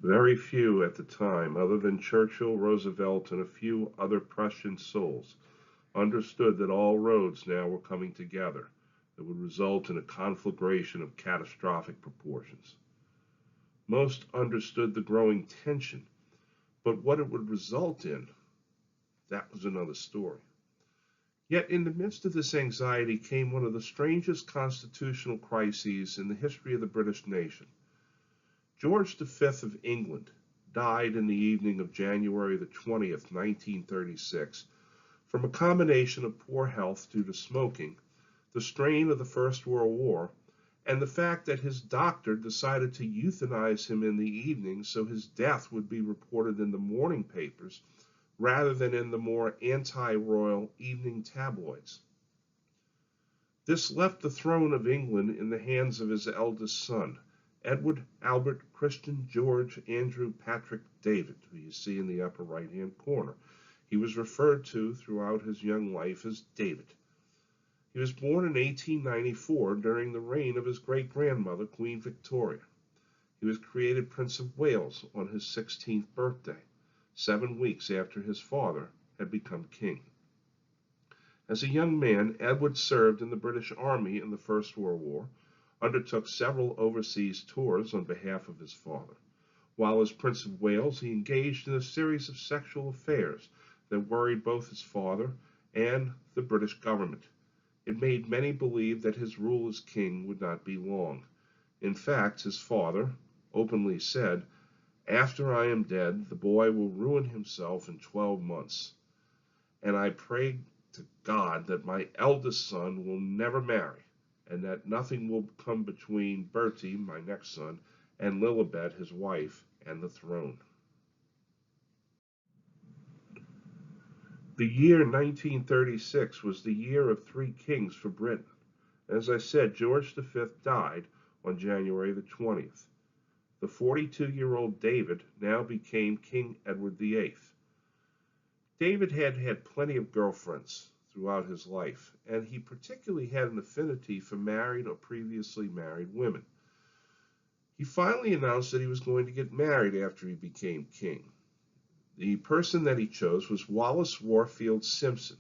Very few at the time, other than Churchill, Roosevelt, and a few other Prussian souls, understood that all roads now were coming together that would result in a conflagration of catastrophic proportions. Most understood the growing tension, but what it would result in, that was another story. Yet in the midst of this anxiety came one of the strangest constitutional crises in the history of the British nation. George V of England died in the evening of January the 20th, 1936, from a combination of poor health due to smoking, the strain of the First World War, and the fact that his doctor decided to euthanize him in the evening so his death would be reported in the morning papers rather than in the more anti-royal evening tabloids. This left the throne of England in the hands of his eldest son, Edward Albert Christian George Andrew Patrick David, who you see in the upper right-hand corner. He was referred to throughout his young life as David. He was born in 1894 during the reign of his great-grandmother, Queen Victoria. He was created Prince of Wales on his 16th birthday, 7 weeks after his father had become king. As a young man, Edward served in the British Army in the First World War, undertook several overseas tours on behalf of his father. While as Prince of Wales, he engaged in a series of sexual affairs that worried both his father and the British government. It made many believe that his rule as king would not be long. In fact, his father openly said, "After I am dead, the boy will ruin himself in 12 months. And I pray to God that my eldest son will never marry, and that nothing will come between Bertie, my next son, and Lilibet, his wife, and the throne." The year 1936 was the year of 3 kings for Britain. As I said, George V died on January the 20th. The 42-year-old David now became King Edward VIII. David had had plenty of girlfriends throughout his life, and he particularly had an affinity for married or previously married women. He finally announced that he was going to get married after he became king. The person that he chose was Wallis Warfield Simpson,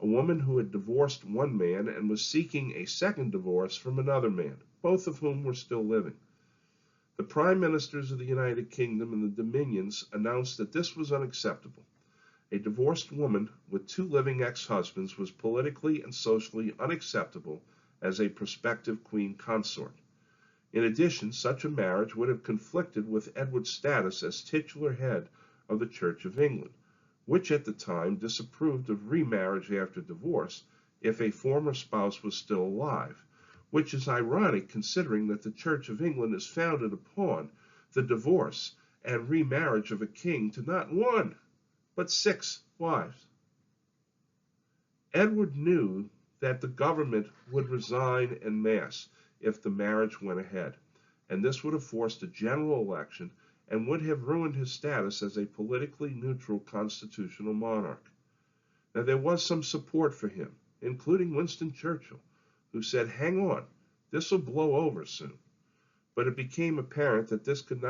a woman who had divorced one man and was seeking a second divorce from another man, both of whom were still living. The prime ministers of the United Kingdom and the Dominions announced that this was unacceptable. A divorced woman with 2 living ex-husbands was politically and socially unacceptable as a prospective queen consort. In addition, such a marriage would have conflicted with Edward's status as titular head of the Church of England, which at the time disapproved of remarriage after divorce if a former spouse was still alive, which is ironic considering that the Church of England is founded upon the divorce and remarriage of a king to not 1, but 6 wives. Edward knew that the government would resign en masse if the marriage went ahead, and this would have forced a general election and would have ruined his status as a politically neutral constitutional monarch. Now, there was some support for him, including Winston Churchill, who said, "Hang on, this will blow over soon." But it became apparent that this could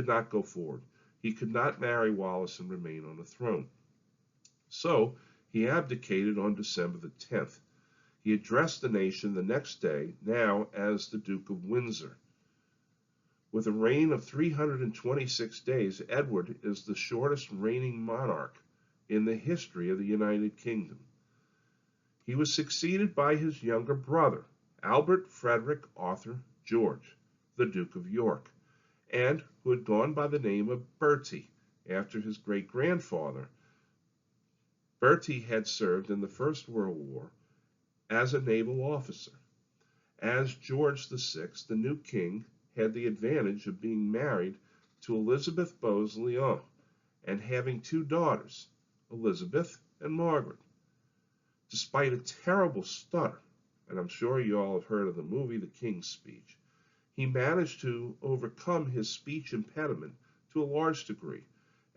not go forward. He could not marry Wallis and remain on the throne. So he abdicated on December the 10th. He addressed the nation the next day, now as the Duke of Windsor. With a reign of 326 days, Edward is the shortest reigning monarch in the history of the United Kingdom. He was succeeded by his younger brother, Albert Frederick Arthur George, the Duke of York, and who had gone by the name of Bertie after his great-grandfather. Bertie had served in the First World War as a naval officer. As George VI, the new king had the advantage of being married to Elizabeth Bowes-Lyon and having 2 daughters, Elizabeth and Margaret. Despite a terrible stutter, and I'm sure you all have heard of the movie The King's Speech, he managed to overcome his speech impediment to a large degree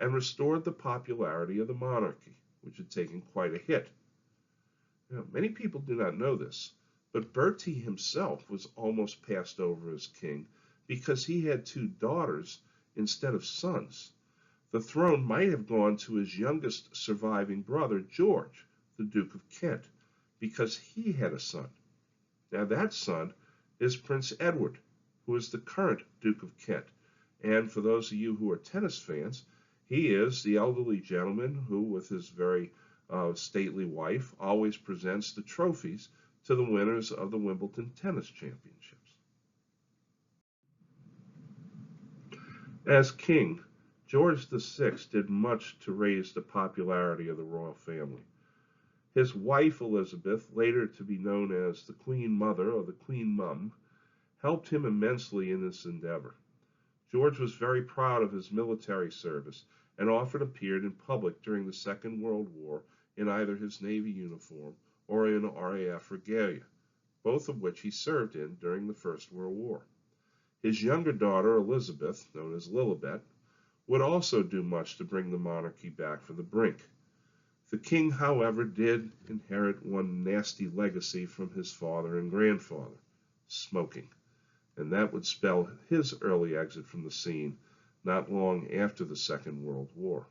and restored the popularity of the monarchy, which had taken quite a hit. Now, many people do not know this, but Bertie himself was almost passed over as king because he had 2 daughters instead of sons. The throne might have gone to his youngest surviving brother, George, the Duke of Kent, because he had a son. Now that son is Prince Edward, who is the current Duke of Kent. And for those of you who are tennis fans, he is the elderly gentleman who, with his very stately wife, always presents the trophies to the winners of the Wimbledon Tennis Championships. As king, George VI did much to raise the popularity of the royal family. His wife, Elizabeth, later to be known as the Queen Mother or the Queen Mum, helped him immensely in this endeavor. George was very proud of his military service and often appeared in public during the Second World War in either his Navy uniform or in RAF regalia, both of which he served in during the First World War. His younger daughter, Elizabeth, known as Lilibet, would also do much to bring the monarchy back from the brink. The king, however, did inherit one nasty legacy from his father and grandfather, smoking, and that would spell his early exit from the scene not long after the Second World War.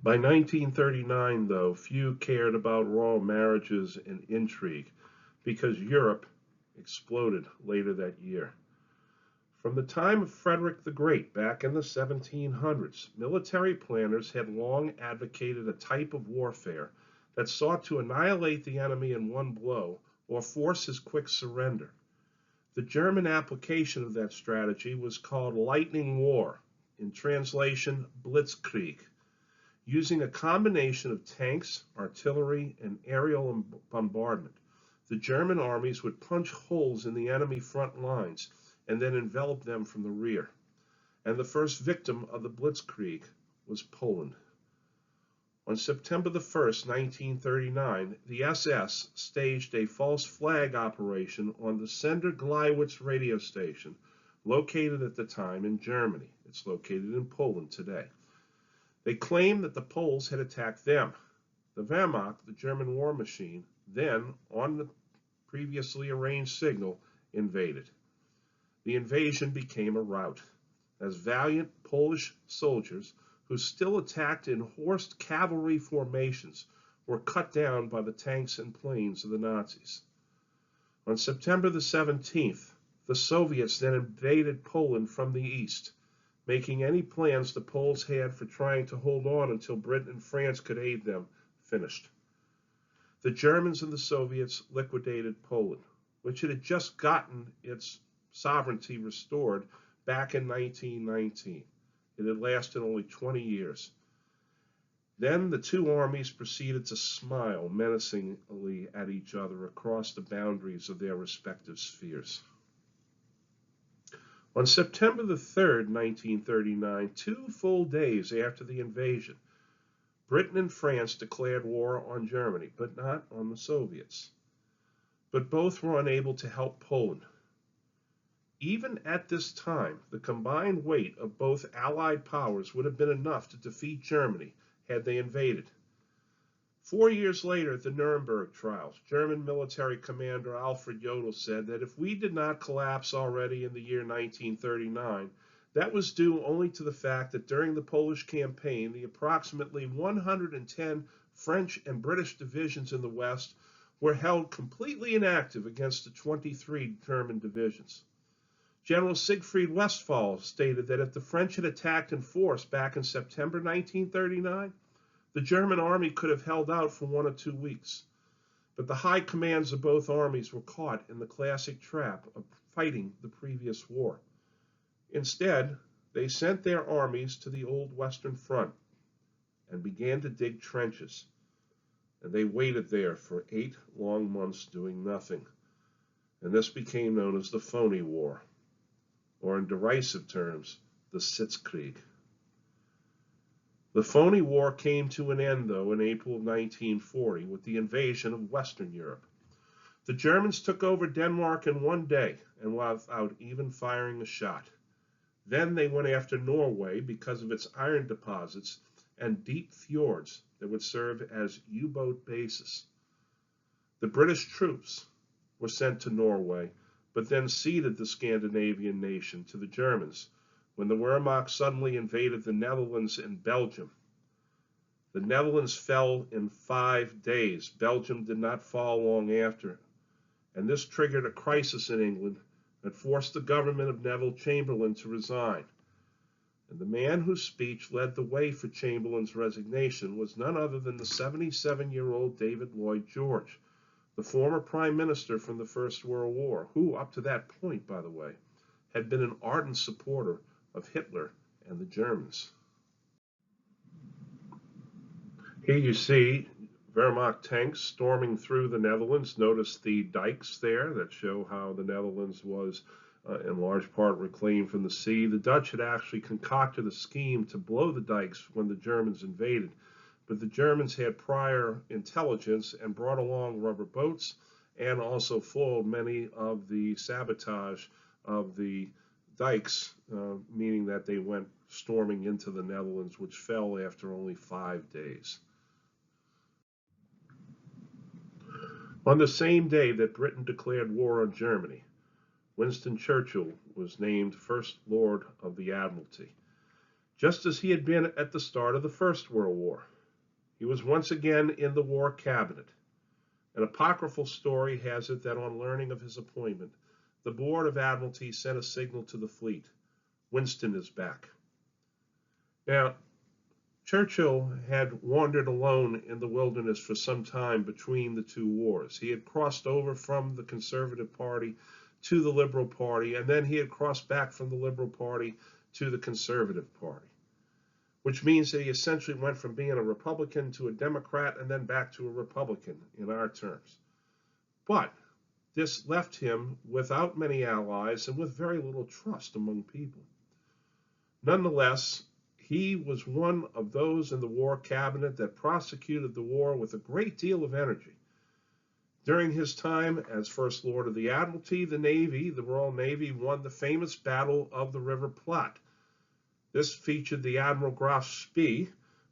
By 1939, though, few cared about royal marriages and intrigue because Europe exploded later that year. From the time of Frederick the Great, back in the 1700s, military planners had long advocated a type of warfare that sought to annihilate the enemy in one blow or force his quick surrender. The German application of that strategy was called lightning war, in translation, Blitzkrieg. Using a combination of tanks, artillery, and aerial bombardment, the German armies would punch holes in the enemy front lines and then envelop them from the rear. And the first victim of the Blitzkrieg was Poland. On September the 1st, 1939, the SS staged a false flag operation on the Sender Gleiwitz radio station, located at the time in Germany. It's located in Poland today. They claimed that the Poles had attacked them. The Wehrmacht, the German war machine, then, on the previously arranged signal, invaded. The invasion became a rout, as valiant Polish soldiers, who still attacked in horsed cavalry formations, were cut down by the tanks and planes of the Nazis. On September the 17th, the Soviets then invaded Poland from the east, making any plans the Poles had for trying to hold on until Britain and France could aid them finished. The Germans and the Soviets liquidated Poland, which had just gotten its sovereignty restored back in 1919. It had lasted only 20 years. Then the two armies proceeded to smile menacingly at each other across the boundaries of their respective spheres. On September the 3rd, 1939, 2 full days after the invasion, Britain and France declared war on Germany, but not on the Soviets. But both were unable to help Poland. Even at this time, the combined weight of both Allied powers would have been enough to defeat Germany had they invaded. 4 years later, at the Nuremberg trials, German military commander Alfred Jodl said that if we did not collapse already in the year 1939, that was due only to the fact that during the Polish campaign, the approximately 110 French and British divisions in the West were held completely inactive against the 23 German divisions. General Siegfried Westphal stated that if the French had attacked in force back in September 1939, the German army could have held out for 1 or 2 weeks. But the high commands of both armies were caught in the classic trap of fighting the previous war. Instead, they sent their armies to the old Western Front and began to dig trenches. And they waited there for 8 long months doing nothing. And this became known as the Phony War, or in derisive terms, the Sitzkrieg. The Phony War came to an end, though, in April of 1940 with the invasion of Western Europe. The Germans took over Denmark in 1 day and without even firing a shot. Then they went after Norway because of its iron deposits and deep fjords that would serve as U-boat bases. The British troops were sent to Norway, but then ceded the Scandinavian nation to the Germans when the Wehrmacht suddenly invaded the Netherlands and Belgium. The Netherlands fell in 5 days. Belgium did not fall long after, and this triggered a crisis in England that forced the government of Neville Chamberlain to resign. And the man whose speech led the way for Chamberlain's resignation was none other than the 77-year-old David Lloyd George, the former prime minister from the First World War, who, up to that point, by the way, had been an ardent supporter of Hitler and the Germans. Here you see Wehrmacht tanks storming through the Netherlands. Notice the dikes there that show how the Netherlands was in large part reclaimed from the sea. The Dutch had actually concocted a scheme to blow the dikes when the Germans invaded, but the Germans had prior intelligence and brought along rubber boats and also foiled many of the sabotage of the dikes, meaning that they went storming into the Netherlands, which fell after only 5 days. On the same day that Britain declared war on Germany, Winston Churchill was named First Lord of the Admiralty, just as he had been at the start of the First World War. He was once again in the War Cabinet. An apocryphal story has it that on learning of his appointment, the Board of Admiralty sent a signal to the fleet: Winston is back. Now, Churchill had wandered alone in the wilderness for some time between the two wars. He had crossed over from the Conservative Party to the Liberal Party, and then he had crossed back from the Liberal Party to the Conservative Party, which means that he essentially went from being a Republican to a Democrat and then back to a Republican in our terms. But this left him without many allies and with very little trust among people. Nonetheless, he was one of those in the War Cabinet that prosecuted the war with a great deal of energy. During his time as First Lord of the Admiralty, the Navy, the Royal Navy, won the famous Battle of the River Plate. This featured the Admiral Graf Spee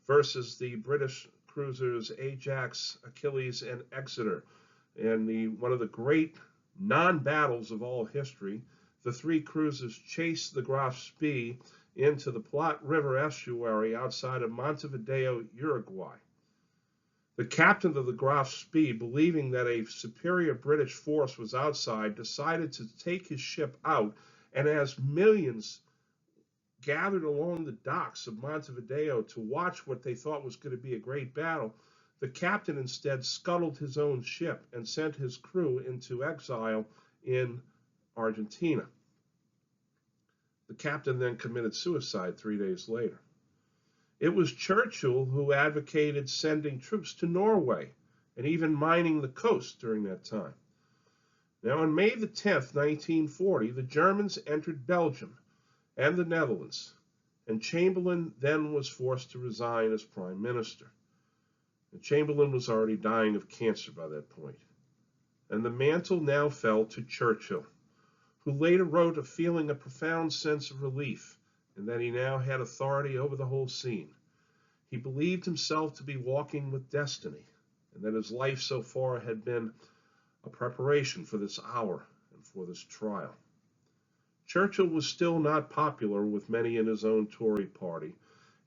versus the British cruisers Ajax, Achilles, and Exeter. And one of the great non-battles of all history, the three cruisers chased the Graf Spee into the Plate River estuary outside of Montevideo, Uruguay. The captain of the Graf Spee, believing that a superior British force was outside, decided to take his ship out, and as millions gathered along the docks of Montevideo to watch what they thought was going to be a great battle, the captain instead scuttled his own ship and sent his crew into exile in Argentina. The captain then committed suicide 3 days later. It was Churchill who advocated sending troops to Norway and even mining the coast during that time. Now, on May the 10th, 1940, the Germans entered Belgium and the Netherlands, and Chamberlain then was forced to resign as prime minister. And Chamberlain was already dying of cancer by that point, and the mantle now fell to Churchill, who later wrote of feeling a profound sense of relief in that he now had authority over the whole scene. He believed himself to be walking with destiny, and that his life so far had been a preparation for this hour and for this trial. Churchill was still not popular with many in his own Tory party,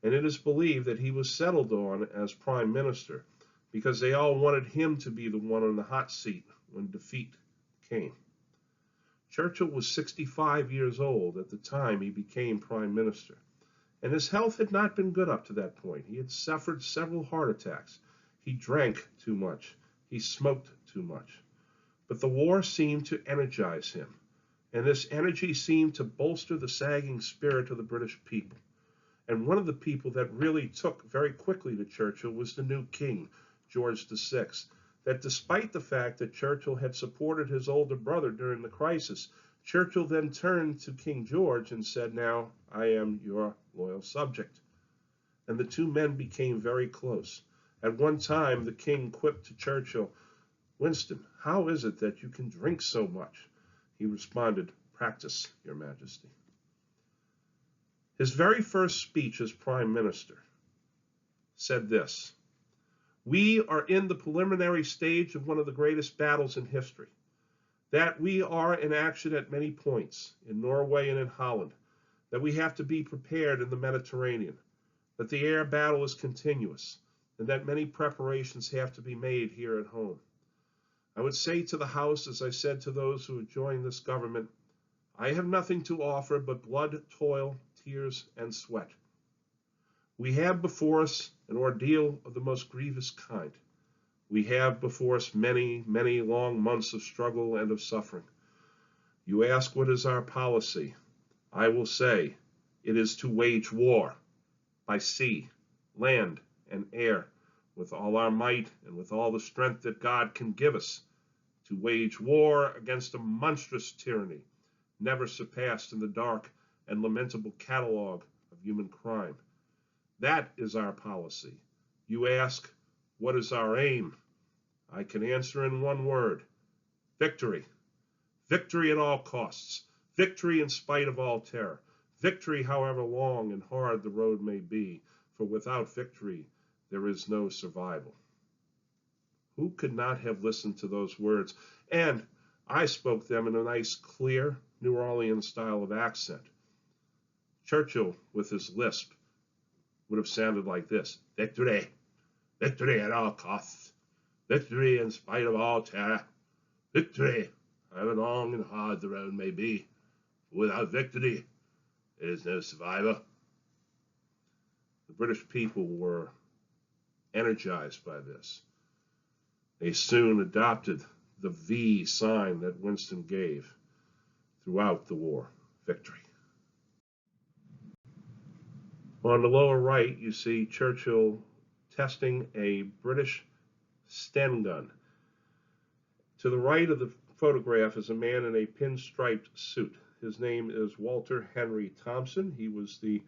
and it is believed that he was settled on as prime minister because they all wanted him to be the one on the hot seat when defeat came. Churchill was 65 years old at the time he became prime minister, and his health had not been good up to that point. He had suffered several heart attacks. He drank too much. He smoked too much. But the war seemed to energize him, and this energy seemed to bolster the sagging spirit of the British people. And one of the people that really took very quickly to Churchill was the new king, George VI, that despite the fact that Churchill had supported his older brother during the crisis, Churchill then turned to King George and said, "Now I am your loyal subject." And the two men became very close. At one time, the king quipped to Churchill, "Winston, how is it that you can drink so much?" He responded, "Practice, Your Majesty." His very first speech as prime minister said this: "We are in the preliminary stage of one of the greatest battles in history. that we are in action at many points, in Norway and in Holland, that we have to be prepared in the Mediterranean, that the air battle is continuous, and that many preparations have to be made here at home. I would say to the House, as I said to those who have joined this government, I have nothing to offer but blood, toil, tears, and sweat. We have before us an ordeal of the most grievous kind. We have before us many, many long months of struggle and of suffering. You ask what is our policy? I will say it is to wage war by sea, land, and air, with all our might and with all the strength that God can give us, to wage war against a monstrous tyranny, never surpassed in the dark and lamentable catalogue of human crime. That is our policy. You ask, what is our aim? I can answer in one word: victory. Victory at all costs. Victory in spite of all terror. Victory however long and hard the road may be, for without victory there is no survival. Who could not have listened to those words? And I spoke them in a nice, clear, New Orleans style of accent. Churchill, with his lisp, would have sounded like this: victory, victory at all costs, victory in spite of all terror, victory, however long and hard the road may be. Without victory, there is no survivor. The British people were energized by this. They soon adopted the V sign that Winston gave throughout the war: victory. On the lower right, you see Churchill testing a British Sten gun. To the right of the photograph is a man in a pinstriped suit. His name is Walter Henry Thompson. He was the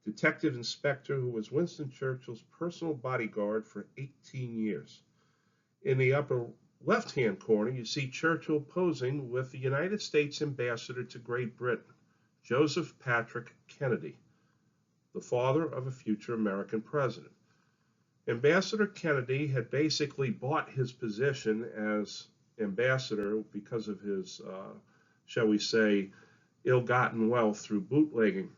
detective inspector who was Winston Churchill's personal bodyguard for 18 years. In the upper left-hand corner, you see Churchill posing with the United States ambassador to Great Britain, Joseph Patrick Kennedy, the father of a future American president. Ambassador Kennedy had basically bought his position as ambassador because of his, shall we say, ill-gotten wealth through bootlegging,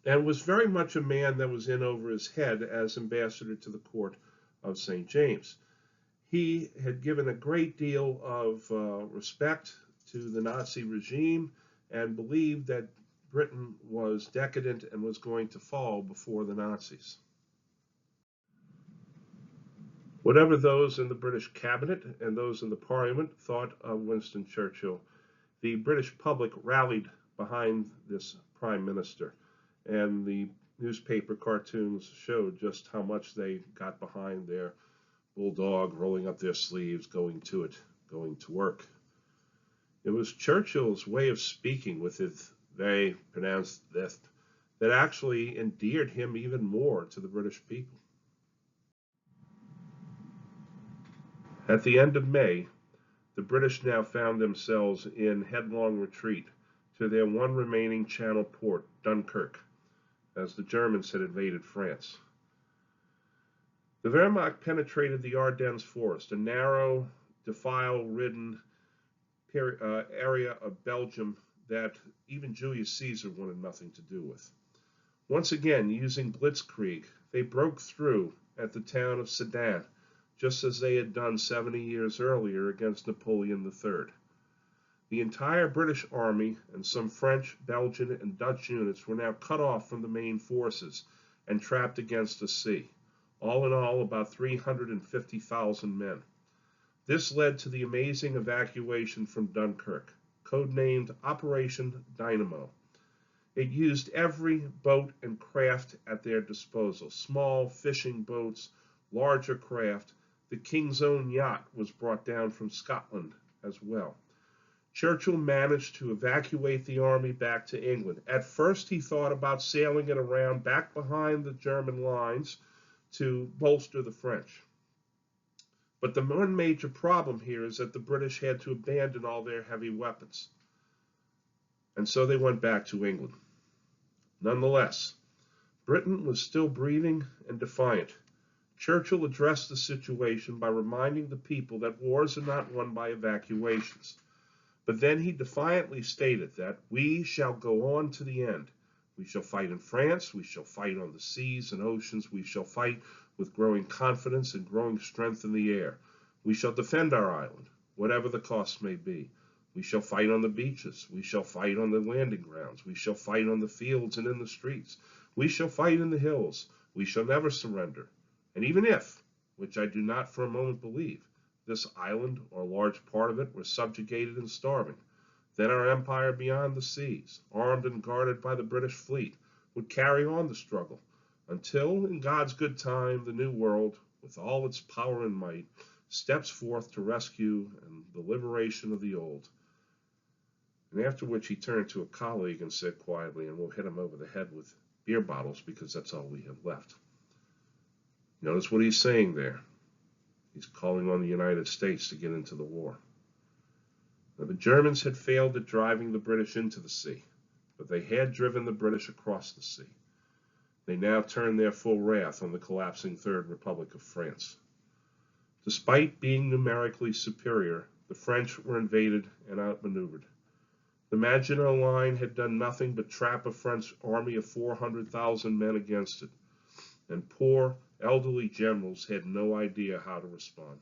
and was very much a man that was in over his head as ambassador to the court of St. James. He had given a great deal of respect to the Nazi regime and believed that Britain was decadent and was going to fall before the Nazis. Whatever those in the British cabinet and those in the parliament thought of Winston Churchill, the British public rallied behind this prime minister, and the newspaper cartoons showed just how much they got behind their bulldog, rolling up their sleeves, going to it, going to work. It was Churchill's way of speaking with his very pronounced lisp that actually endeared him even more to the British people. At the end of May, the British now found themselves in headlong retreat to their one remaining channel port, Dunkirk, as the Germans had invaded France. The Wehrmacht penetrated the Ardennes forest, a narrow, defile-ridden area of Belgium that even Julius Caesar wanted nothing to do with. Once again, using blitzkrieg, they broke through at the town of Sedan, just as they had done 70 years earlier against Napoleon III. The entire British army and some French, Belgian, and Dutch units were now cut off from the main forces and trapped against the sea. All in all, about 350,000 men. This led to the amazing evacuation from Dunkirk, codenamed Operation Dynamo. It used every boat and craft at their disposal, small fishing boats, larger craft. The King's Own yacht was brought down from Scotland as well. Churchill managed to evacuate the army back to England. At first, he thought about sailing it around back behind the German lines to bolster the French. But the one major problem here is that the British had to abandon all their heavy weapons. And so they went back to England. Nonetheless, Britain was still breathing and defiant. Churchill addressed the situation by reminding the people that wars are not won by evacuations. But then he defiantly stated that we shall go on to the end. We shall fight in France, we shall fight on the seas and oceans, we shall fight with growing confidence and growing strength in the air. We shall defend our island, whatever the cost may be. We shall fight on the beaches, we shall fight on the landing grounds, we shall fight on the fields and in the streets. We shall fight in the hills, we shall never surrender. And even if, which I do not for a moment believe, this island or a large part of it were subjugated and starving, then our empire beyond the seas, armed and guarded by the British fleet, would carry on the struggle until, in God's good time, the New World, with all its power and might, steps forth to rescue and the liberation of the old. And after which he turned to a colleague and said quietly, and we'll hit him over the head with beer bottles because that's all we have left. Notice what he's saying there. He's calling on the United States to get into the war. Now, the Germans had failed at driving the British into the sea, but they had driven the British across the sea. They now turned their full wrath on the collapsing Third Republic of France. Despite being numerically superior, the French were invaded and outmaneuvered. The Maginot Line had done nothing but trap a French army of 400,000 men against it, and poor, elderly generals had no idea how to respond.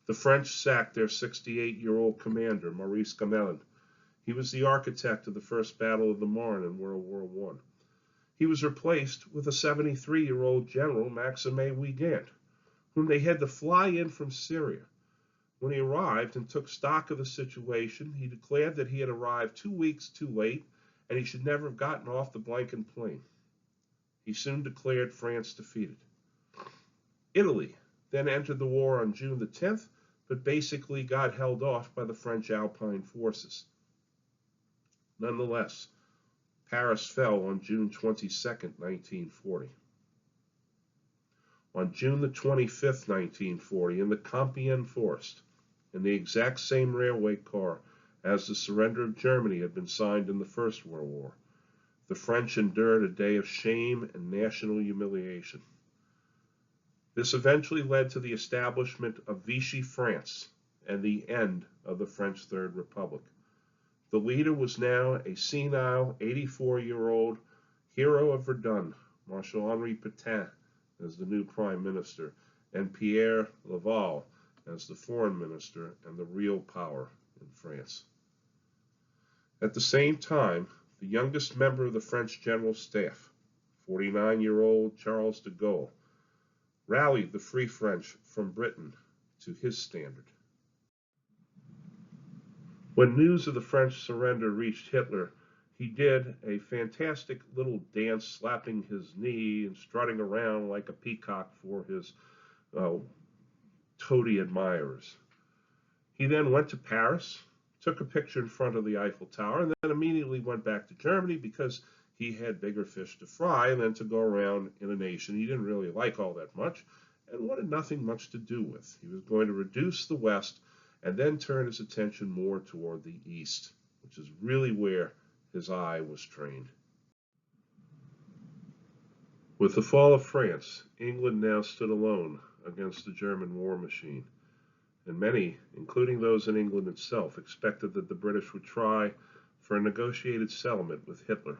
The French sacked their 68-year-old commander, Maurice Gamelin. He was the architect of the First Battle of the Marne in World War I. He was replaced with a 73-year-old general, Maxime Weygand, whom they had to fly in from Syria. When he arrived and took stock of the situation, he declared that he had arrived 2 weeks too late and he should never have gotten off the Blanken Plain. He soon declared France defeated. Italy then entered the war on June the 10th, but basically got held off by the French Alpine forces. Nonetheless, Paris fell on June 22, 1940. On June the 25th, 1940, in the Compiègne Forest, in the exact same railway car as the surrender of Germany had been signed in the First World War, the French endured a day of shame and national humiliation. This eventually led to the establishment of Vichy France and the end of the French Third Republic. The leader was now a senile 84-year-old hero of Verdun, Marshal-Henri Pétain, as the new prime minister, and Pierre Laval as the foreign minister and the real power in France. At the same time, the youngest member of the French General Staff, 49-year-old Charles de Gaulle, rallied the Free French from Britain to his standard. When news of the French surrender reached Hitler, he did a fantastic little dance, slapping his knee and strutting around like a peacock for his toady admirers. He then went to Paris, took a picture in front of the Eiffel Tower, and then immediately went back to Germany because he had bigger fish to fry than to go around in a nation he didn't really like all that much and wanted nothing much to do with. He was going to reduce the West and then turn his attention more toward the East, which is really where his eye was trained. With the fall of France, England now stood alone against the German war machine, and many, including those in England itself, expected that the British would try for a negotiated settlement with Hitler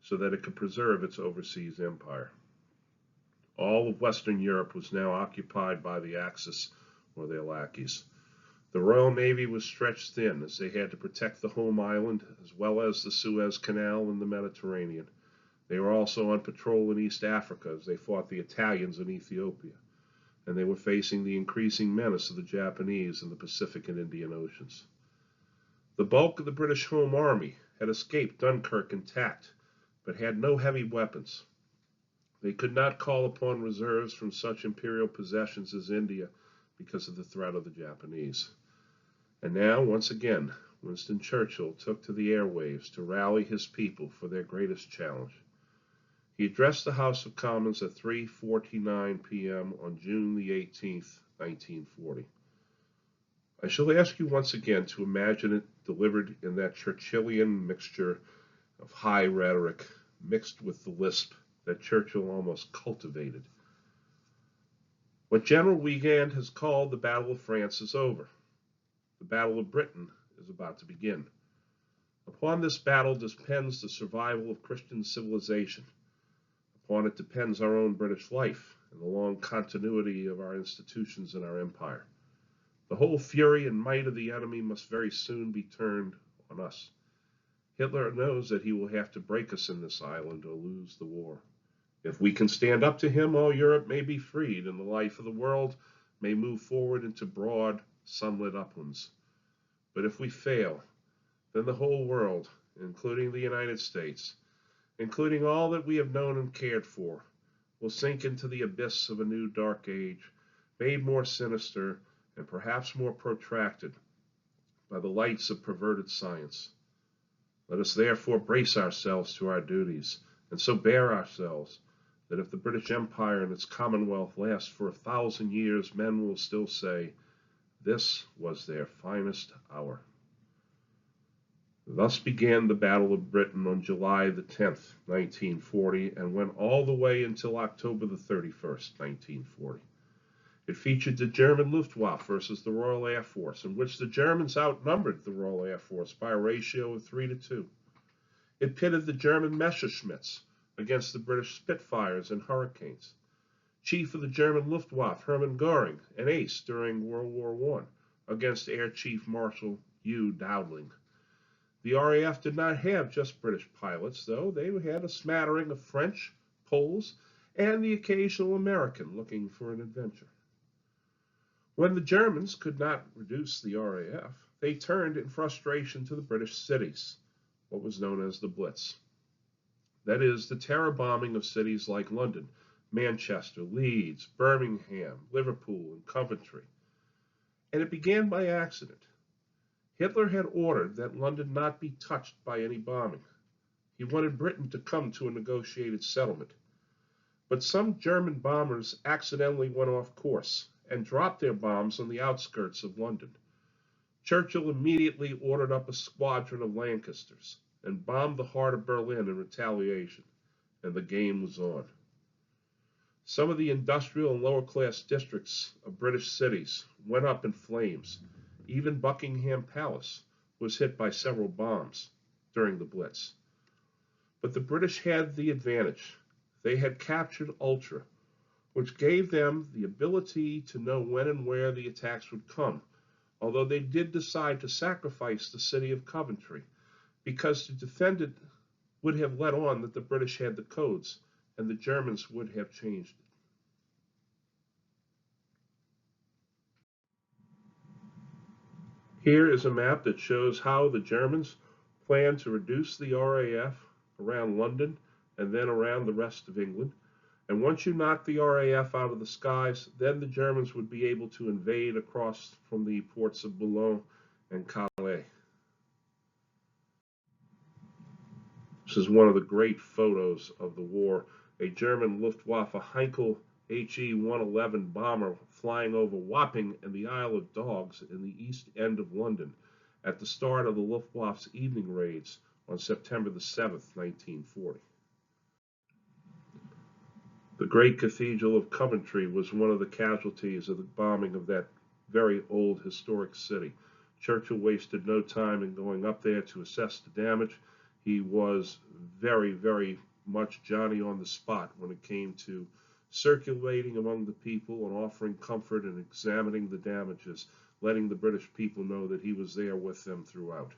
so that it could preserve its overseas empire. All of Western Europe was now occupied by the Axis or their lackeys. The Royal Navy was stretched thin as they had to protect the home island as well as the Suez Canal and the Mediterranean. They were also on patrol in East Africa as they fought the Italians in Ethiopia, and they were facing the increasing menace of the Japanese in the Pacific and Indian Oceans. The bulk of the British Home Army had escaped Dunkirk intact, but had no heavy weapons. They could not call upon reserves from such imperial possessions as India because of the threat of the Japanese. And now, once again, Winston Churchill took to the airwaves to rally his people for their greatest challenge. He addressed the House of Commons at 3:49 p.m. on June the 18th, 1940. I shall ask you once again to imagine it delivered in that Churchillian mixture of high rhetoric mixed with the lisp that Churchill almost cultivated. What General Weygand has called the Battle of France is over. The Battle of Britain is about to begin. Upon this battle depends the survival of Christian civilization. Upon it depends our own British life and the long continuity of our institutions and our empire. The whole fury and might of the enemy must very soon be turned on us. Hitler knows that he will have to break us in this island or lose the war. If we can stand up to him, all Europe may be freed, and the life of the world may move forward into broad, sunlit uplands. But if we fail, then the whole world, including the United States, including all that we have known and cared for, will sink into the abyss of a new dark age, made more sinister and perhaps more protracted by the lights of perverted science. Let us therefore brace ourselves to our duties, and so bear ourselves, that if the British Empire and its Commonwealth last for 1,000 years, men will still say, this was their finest hour. Thus began the Battle of Britain on July the 10th, 1940, and went all the way until October the 31st, 1940. It featured the German Luftwaffe versus the Royal Air Force, in which the Germans outnumbered the Royal Air Force by a ratio of 3-2. It pitted the German Messerschmitts against the British Spitfires and Hurricanes. Chief of the German Luftwaffe, Hermann Göring, an ace during World War I, against Air Chief Marshal Hugh Dowding. The RAF did not have just British pilots, though. They had a smattering of French, Poles, and the occasional American looking for an adventure. When the Germans could not reduce the RAF, they turned in frustration to the British cities, what was known as the Blitz. That is, the terror bombing of cities like London, Manchester, Leeds, Birmingham, Liverpool, and Coventry. And it began by accident. Hitler had ordered that London not be touched by any bombing. He wanted Britain to come to a negotiated settlement. But some German bombers accidentally went off course and dropped their bombs on the outskirts of London. Churchill immediately ordered up a squadron of Lancasters and bombed the heart of Berlin in retaliation, and the game was on. Some of the industrial and lower-class districts of British cities went up in flames. Even Buckingham Palace was hit by several bombs during the Blitz. But the British had the advantage. They had captured Ultra, which gave them the ability to know when and where the attacks would come, although they did decide to sacrifice the city of Coventry, because to defend it would have let on that the British had the codes, and the Germans would have changed it. Here is a map that shows how the Germans planned to reduce the RAF around London and then around the rest of England. And once you knock the RAF out of the skies, then the Germans would be able to invade across from the ports of Boulogne and Calais. This is one of the great photos of the war. A German Luftwaffe Heinkel HE-111 bomber flying over Wapping and the Isle of Dogs in the east end of London at the start of the Luftwaffe's evening raids on September the 7th, 1940. The great Cathedral of Coventry was one of the casualties of the bombing of that very old historic city. Churchill wasted no time in going up there to assess the damage. He was very, very much Johnny on the spot when it came to circulating among the people and offering comfort and examining the damages, letting the British people know that he was there with them throughout.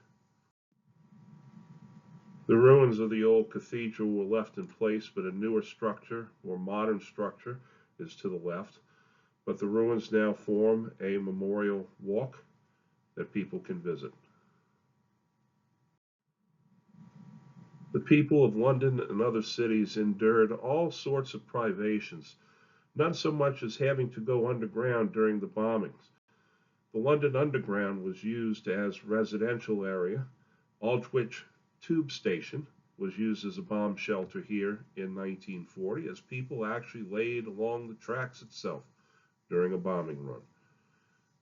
The ruins of the old cathedral were left in place, but a newer structure, or modern structure, is to the left. But the ruins now form a memorial walk that people can visit. The people of London and other cities endured all sorts of privations, none so much as having to go underground during the bombings. The London Underground was used as residential area. Aldwych Tube Station was used as a bomb shelter here in 1940, as people actually laid along the tracks itself during a bombing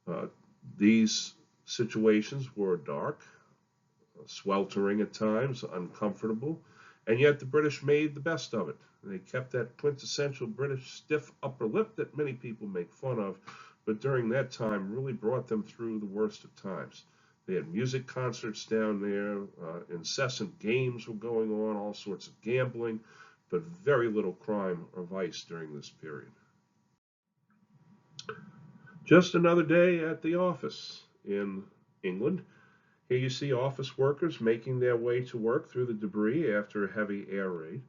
run. These situations were dark, sweltering at times, uncomfortable, and yet the British made the best of it. They kept that quintessential British stiff upper lip that many people make fun of, but during that time really brought them through the worst of times. They had music concerts down there, incessant games were going on, all sorts of gambling, but very little crime or vice during this period. Just another day at the office in England. Here you see office workers making their way to work through the debris after a heavy air raid.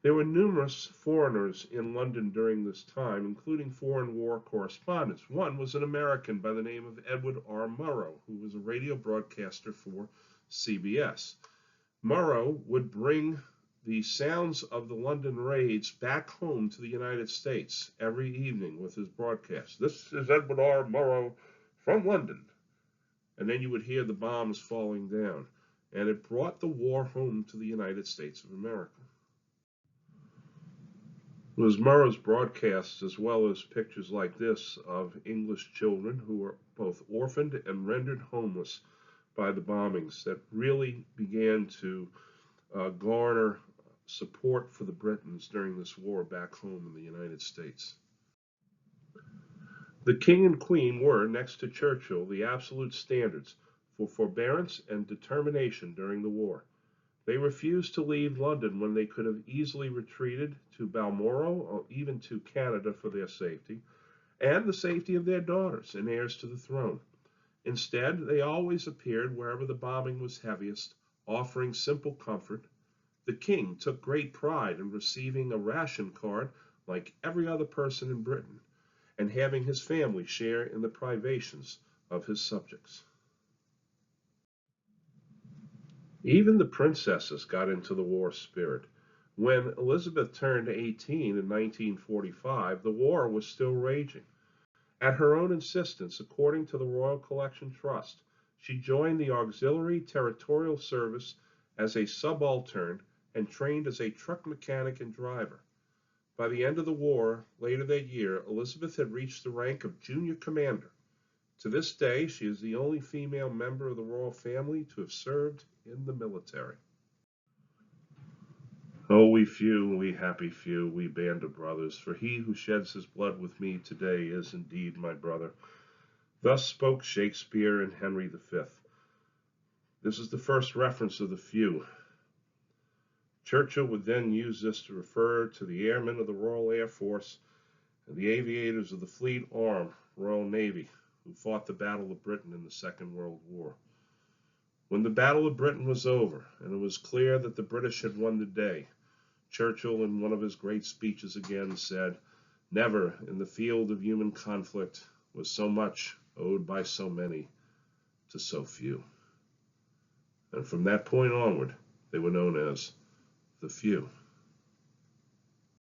There were numerous foreigners in London during this time, including foreign war correspondents. One was an American by the name of Edward R. Murrow, who was a radio broadcaster for CBS. Murrow would bring the sounds of the London raids back home to the United States every evening with his broadcast. This is Edward R. Murrow from London. And then you would hear the bombs falling down. And it brought the war home to the United States of America. It was Murrow's broadcasts, as well as pictures like this of English children who were both orphaned and rendered homeless by the bombings, that really began to garner support for the Britons during this war back home in the United States. The King and Queen were, next to Churchill, the absolute standards for forbearance and determination during the war. They refused to leave London when they could have easily retreated to Balmoral or even to Canada for their safety, and the safety of their daughters and heirs to the throne. Instead, they always appeared wherever the bombing was heaviest, offering simple comfort. The king took great pride in receiving a ration card like every other person in Britain, and having his family share in the privations of his subjects. Even the princesses got into the war spirit. When Elizabeth turned 18 in 1945, the war was still raging. At her own insistence, according to the Royal Collection Trust, she joined the Auxiliary Territorial Service as a subaltern and trained as a truck mechanic and driver. By the end of the war, later that year, Elizabeth had reached the rank of junior commander. To this day, she is the only female member of the royal family to have served in the military. Oh, we few, we happy few, we band of brothers, for he who sheds his blood with me today is indeed my brother. Thus spoke Shakespeare in Henry V. This is the first reference of the few. Churchill would then use this to refer to the airmen of the Royal Air Force and the aviators of the Fleet Arm, Royal Navy, who fought the Battle of Britain in the Second World War. When the Battle of Britain was over, and it was clear that the British had won the day, Churchill, in one of his great speeches again, said, "Never in the field of human conflict was so much owed by so many to so few." And from that point onward, they were known as the few.